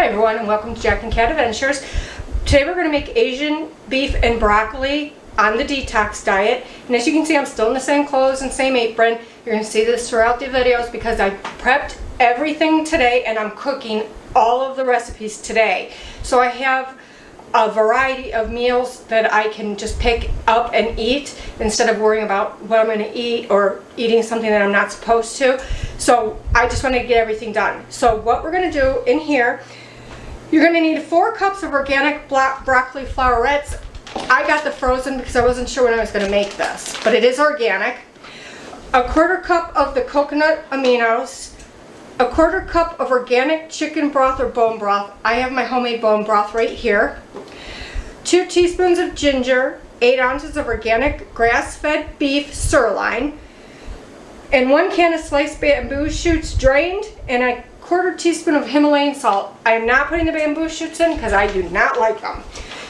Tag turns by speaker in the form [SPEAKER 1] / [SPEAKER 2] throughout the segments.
[SPEAKER 1] Hi everyone, and welcome to Jack and Cat Adventures. Today we're going to make Asian beef and broccoli on the detox diet. And as you can see, I'm still in the same clothes and same apron. You're going to see this throughout the videos because I prepped everything today and I'm cooking all of the recipes today. So I have a variety of meals that I can just pick up and eat instead of worrying about what I'm going to eat or eating something that I'm not supposed to. So I just want to get everything done. So what we're going to do in here, you're going to need 4 cups of organic broccoli flowerets. I got the frozen because I wasn't sure when I was going to make this, but it is organic. A 1/4 cup of the coconut aminos. A 1/4 cup of organic chicken broth or bone broth. I have my homemade bone broth right here. 2 teaspoons of ginger. 8 ounces of organic grass-fed beef sirloin. And 1 can of sliced bamboo shoots drained, and a 1/4 teaspoon of Himalayan salt. I am not putting the bamboo shoots in because I do not like them.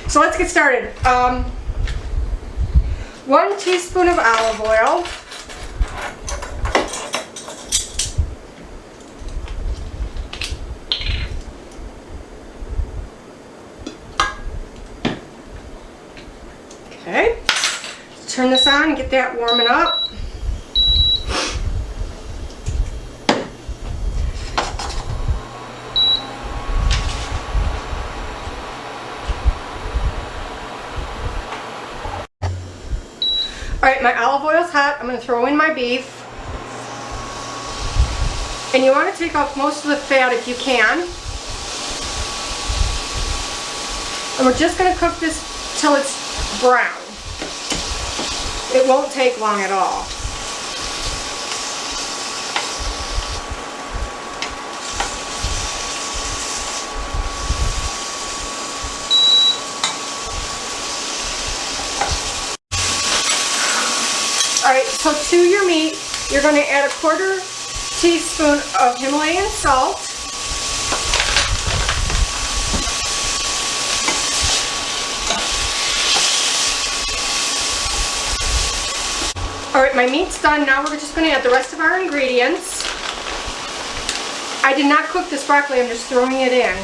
[SPEAKER 1] So let's get started. 1 teaspoon of olive oil. Okay, let's turn this on and get that warming up. Alright, my olive oil's hot. I'm going to throw in my beef. And you want to take off most of the fat if you can. And we're just going to cook this till it's brown. It won't take long at all. Alright, so to your meat, you're going to add a 1/4 teaspoon of Himalayan salt. Alright, my meat's done. Now we're just going to add the rest of our ingredients. I did not cook this broccoli, I'm just throwing it in.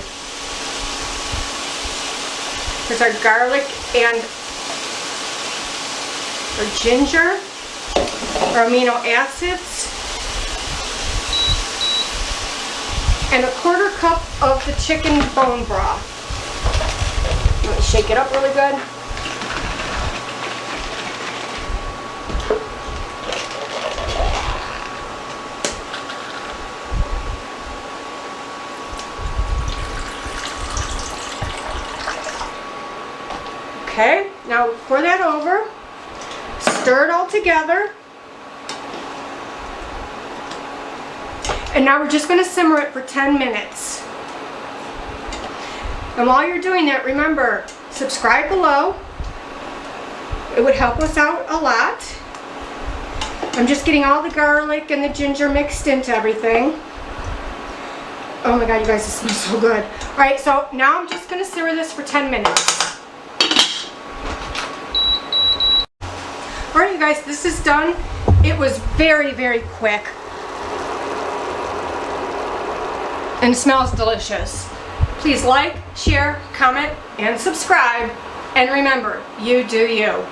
[SPEAKER 1] There's our garlic and our ginger. Our amino acids, and a 1/4 cup of the chicken bone broth. Let me shake it up really good. Okay, now pour that over, stir it all together. And now we're just going to simmer it for 10 minutes. And while you're doing that, remember, subscribe below. It would help us out a lot. I'm just getting all the garlic and the ginger mixed into everything. Oh my god, you guys, this smells so good. Alright, so now I'm just going to simmer this for 10 minutes. Alright, you guys, this is done. It was very, very quick. And smells delicious. Please like, share, comment, and subscribe. And remember, you do you.